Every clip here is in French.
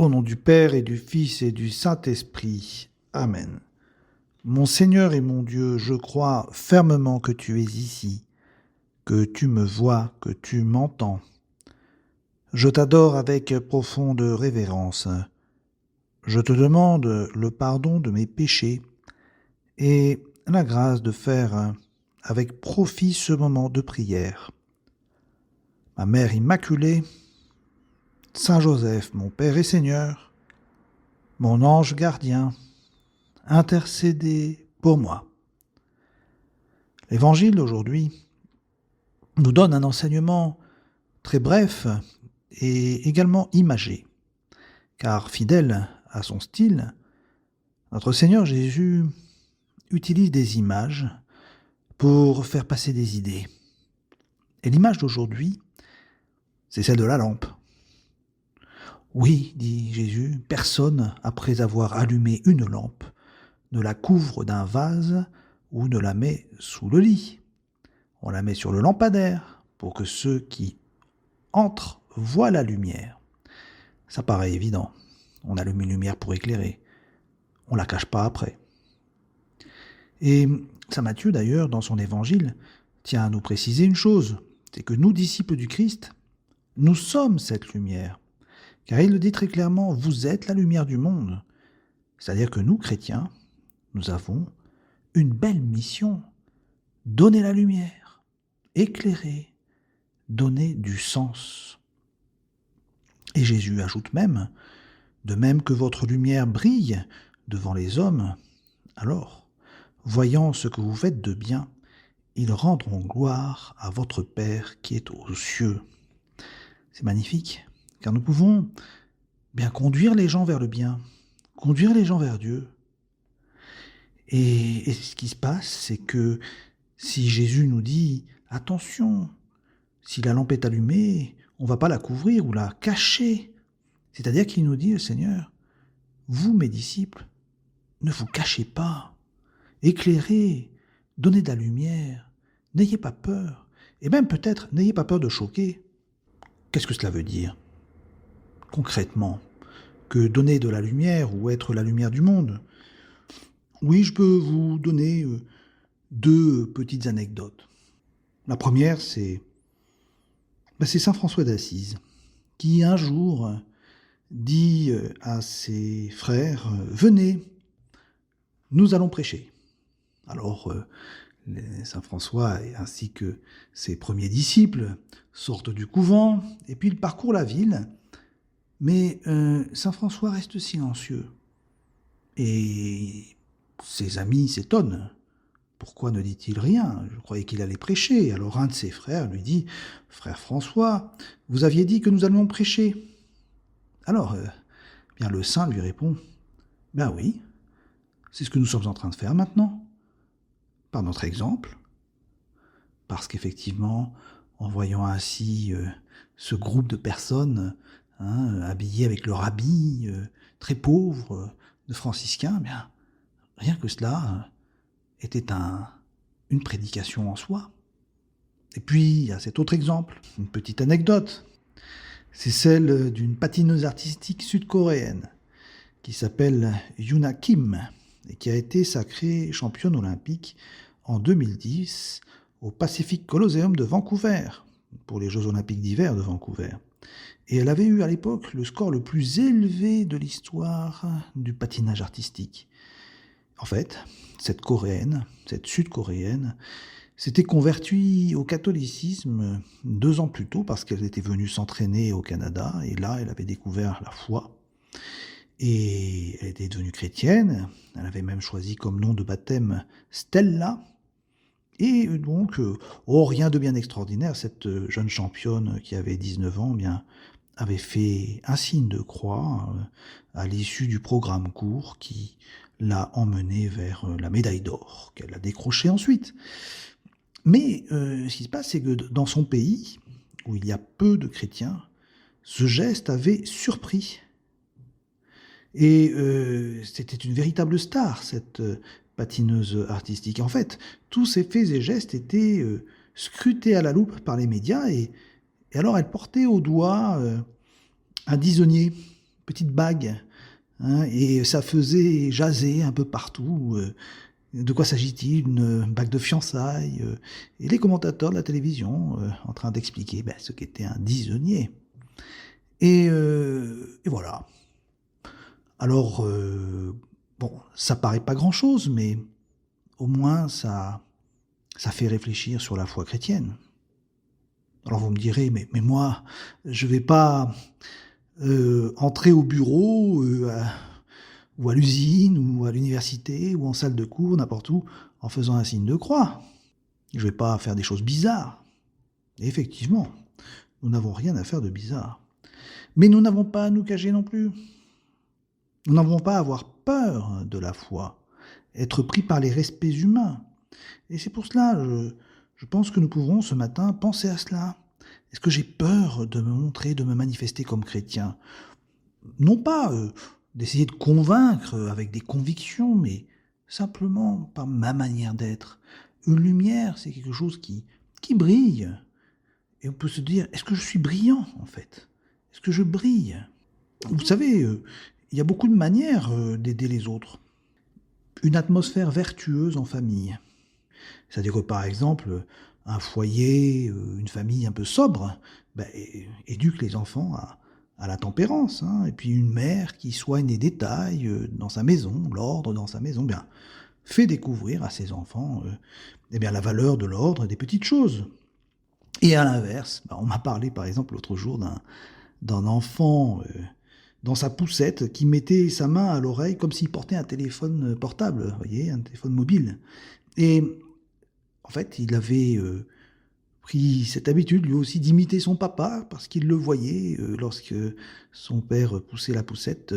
Au nom du Père et du Fils et du Saint-Esprit. Amen. Mon Seigneur et mon Dieu, je crois fermement que tu es ici, que tu me vois, que tu m'entends. Je t'adore avec profonde révérence. Je te demande le pardon de mes péchés et la grâce de faire avec profit ce moment de prière. Ma Mère Immaculée, Saint Joseph, mon Père et Seigneur, mon ange gardien, intercédez pour moi. L'Évangile d'aujourd'hui nous donne un enseignement très bref et également imagé, car fidèle à son style, notre Seigneur Jésus utilise des images pour faire passer des idées. Et l'image d'aujourd'hui, c'est celle de la lampe. Oui, dit Jésus, personne, après avoir allumé une lampe, ne la couvre d'un vase ou ne la met sous le lit. On la met sur le lampadaire pour que ceux qui entrent voient la lumière. Ça paraît évident. On allume une lumière pour éclairer. On la cache pas après. Et saint Matthieu, d'ailleurs, dans son évangile, tient à nous préciser une chose, c'est que nous, disciples du Christ, nous sommes cette lumière. Car il le dit très clairement, vous êtes la lumière du monde. C'est-à-dire que nous, chrétiens, nous avons une belle mission. Donner la lumière, éclairer, donner du sens. Et Jésus ajoute même, de même que votre lumière brille devant les hommes, alors, voyant ce que vous faites de bien, ils rendront gloire à votre Père qui est aux cieux. C'est magnifique, car nous pouvons bien conduire les gens vers le bien, conduire les gens vers Dieu. Et ce qui se passe, c'est que si Jésus nous dit « Attention, si la lampe est allumée, on ne va pas la couvrir ou la cacher », c'est-à-dire qu'il nous dit, le Seigneur, « Vous, mes disciples, ne vous cachez pas, éclairez, donnez de la lumière, n'ayez pas peur, et même peut-être n'ayez pas peur de choquer. » Qu'est-ce que cela veut dire concrètement? Que donner de la lumière ou être la lumière du monde? Oui, je peux vous donner deux petites anecdotes. La première, c'est saint François d'Assise, qui un jour dit à ses frères « Venez, nous allons prêcher ». Alors, saint François ainsi que ses premiers disciples sortent du couvent et puis ils parcourent la ville, mais saint François reste silencieux. Et ses amis s'étonnent. Pourquoi ne dit-il rien? Je croyais qu'il allait prêcher. Alors un de ses frères lui dit « Frère François, vous aviez dit que nous allions prêcher. » Alors, bien le saint lui répond « Ben oui, c'est ce que nous sommes en train de faire maintenant, par notre exemple. » Parce qu'effectivement, en voyant ainsi ce groupe de personnes habillées avec leur habit très pauvre de franciscains, bien, rien que cela était une prédication en soi. Et puis, il y a cet autre exemple, une petite anecdote. C'est celle d'une patineuse artistique sud-coréenne qui s'appelle Yuna Kim et qui a été sacrée championne olympique en 2010 au Pacific Coliseum de Vancouver, pour les Jeux olympiques d'hiver de Vancouver. Et elle avait eu à l'époque le score le plus élevé de l'histoire du patinage artistique. En fait, cette sud-coréenne, s'était convertie au catholicisme 2 ans plus tôt parce qu'elle était venue s'entraîner au Canada et là, elle avait découvert la foi. Et elle était devenue chrétienne, elle avait même choisi comme nom de baptême Stella. Et donc, rien de bien extraordinaire, cette jeune championne qui avait 19 ans, bien, avait fait un signe de croix à l'issue du programme court qui l'a emmenée vers la médaille d'or qu'elle a décrochée ensuite. Mais ce qui se passe, c'est que dans son pays, où il y a peu de chrétiens, ce geste avait surpris. Et c'était une véritable star, cette patineuse artistique. En fait, tous ses faits et gestes étaient scrutés à la loupe par les médias, et alors elle portait au doigt un disonnier, petite bague, hein, et ça faisait jaser un peu partout. De quoi s'agit-il? Une bague de fiançailles, et les commentateurs de la télévision en train d'expliquer ce qu'était un disonnier. Et voilà. Alors, bon, ça paraît pas grand-chose, mais au moins ça fait réfléchir sur la foi chrétienne. Alors vous me direz, mais moi, je vais pas entrer au bureau, ou à l'usine, ou à l'université, ou en salle de cours, n'importe où, en faisant un signe de croix. Je vais pas faire des choses bizarres. Et effectivement, nous n'avons rien à faire de bizarre. Mais nous n'avons pas à nous cacher non plus. Nous n'avons pas à avoir peur de la foi, être pris par les respects humains. Et c'est pour cela, je pense que nous pouvons ce matin penser à cela. Est-ce que j'ai peur de me montrer, de me manifester comme chrétien? Non pas d'essayer de convaincre avec des convictions, mais simplement par ma manière d'être. Une lumière, c'est quelque chose qui brille. Et on peut se dire, est-ce que je suis brillant en fait? Est-ce que je brille? Vous savez, il y a beaucoup de manières d'aider les autres. Une atmosphère vertueuse en famille. C'est-à-dire que par exemple, un foyer, une famille un peu sobre, éduque les enfants à la tempérance. Hein. Et puis une mère qui soigne les détails dans sa maison, l'ordre dans sa maison, fait découvrir à ses enfants la valeur de l'ordre et des petites choses. Et à l'inverse, on m'a parlé par exemple l'autre jour d'un enfant dans sa poussette qui mettait sa main à l'oreille comme s'il portait un téléphone portable, vous voyez, un téléphone mobile. Et en fait, il avait pris cette habitude lui aussi d'imiter son papa parce qu'il le voyait lorsque son père poussait la poussette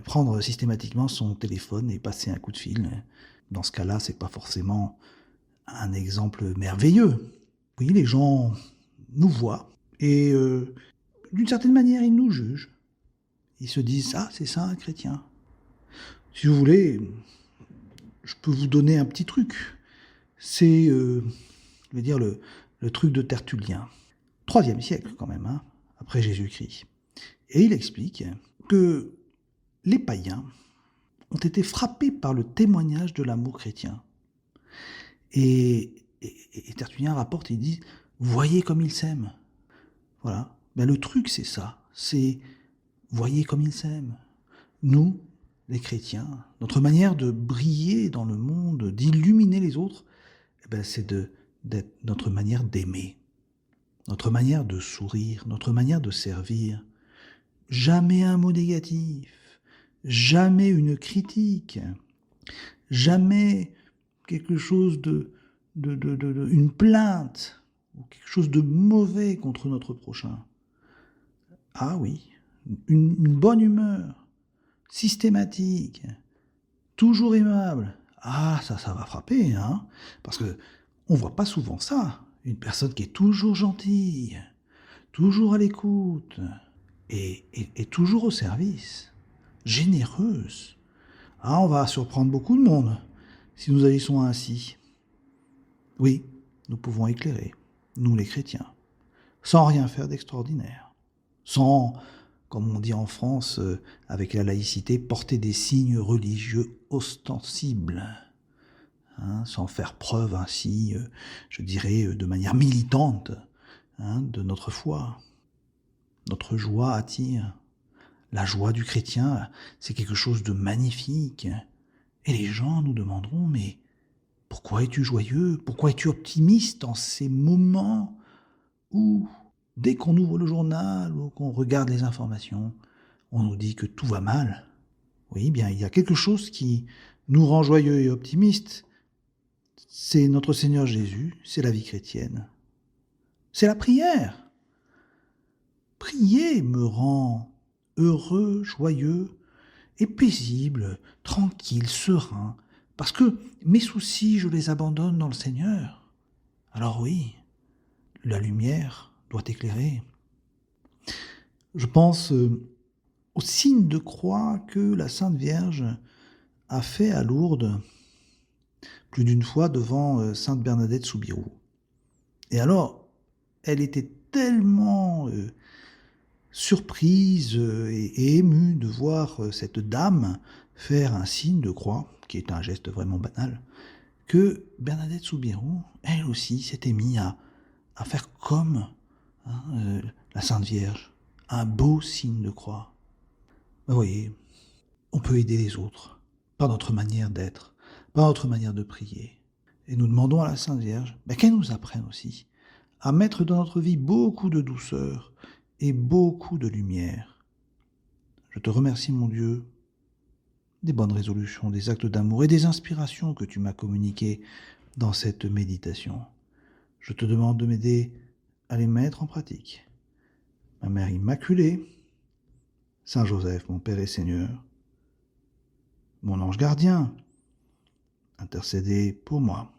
prendre systématiquement son téléphone et passer un coup de fil. Dans ce cas-là, c'est pas forcément un exemple merveilleux. Oui, les gens nous voient et d'une certaine manière, ils nous jugent. Ils se disent « Ah, c'est ça un chrétien ». Si vous voulez, je peux vous donner un petit truc. C'est, je vais dire, le truc de Tertullien. 3e siècle quand même, hein, après Jésus-Christ. Et il explique que les païens ont été frappés par le témoignage de l'amour chrétien. Et Tertullien rapporte, il dit « Voyez comme ils s'aiment ». Voilà. Le truc, c'est ça. C'est « Voyez comme ils s'aiment ». Nous, les chrétiens, notre manière de briller dans le monde, d'illuminer les autres, c'est notre manière d'aimer, notre manière de sourire, notre manière de servir. Jamais un mot négatif, jamais une critique, jamais quelque chose une plainte ou quelque chose de mauvais contre notre prochain. Ah oui, une bonne humeur, systématique, toujours aimable. Ah, ça va frapper, hein, parce que on voit pas souvent ça. Une personne qui est toujours gentille, toujours à l'écoute, et toujours au service, généreuse. Ah, on va surprendre beaucoup de monde si nous agissons ainsi. Oui, nous pouvons éclairer, nous les chrétiens, sans rien faire d'extraordinaire, sans, comme on dit en France, avec la laïcité, porter des signes religieux ostensibles, hein, sans faire preuve ainsi, je dirais, de manière militante, hein, de notre foi. Notre joie attire. La joie du chrétien, c'est quelque chose de magnifique. Et les gens nous demanderont, mais pourquoi es-tu joyeux? Pourquoi es-tu optimiste en ces moments où, dès qu'on ouvre le journal ou qu'on regarde les informations, on nous dit que tout va mal? Oui, il y a quelque chose qui nous rend joyeux et optimistes. C'est notre Seigneur Jésus, c'est la vie chrétienne. C'est la prière. Prier me rend heureux, joyeux et paisible, tranquille, serein, parce que mes soucis, je les abandonne dans le Seigneur. Alors oui, la lumière doit éclairer. Je pense au signe de croix que la Sainte Vierge a fait à Lourdes plus d'une fois devant Sainte Bernadette Soubirous. Et alors, elle était tellement surprise et émue de voir cette dame faire un signe de croix, qui est un geste vraiment banal, que Bernadette Soubirous, elle aussi, s'était mise à faire comme hein, la Sainte Vierge, un beau signe de croix. Vous voyez, on peut aider les autres, par notre manière d'être, par notre manière de prier. Et nous demandons à la Sainte Vierge qu'elle nous apprenne aussi à mettre dans notre vie beaucoup de douceur et beaucoup de lumière. Je te remercie, mon Dieu, des bonnes résolutions, des actes d'amour et des inspirations que tu m'as communiquées dans cette méditation. Je te demande de m'aider à les mettre en pratique. Ma Mère Immaculée, Saint Joseph, mon Père et Seigneur, mon ange gardien, intercédez pour moi.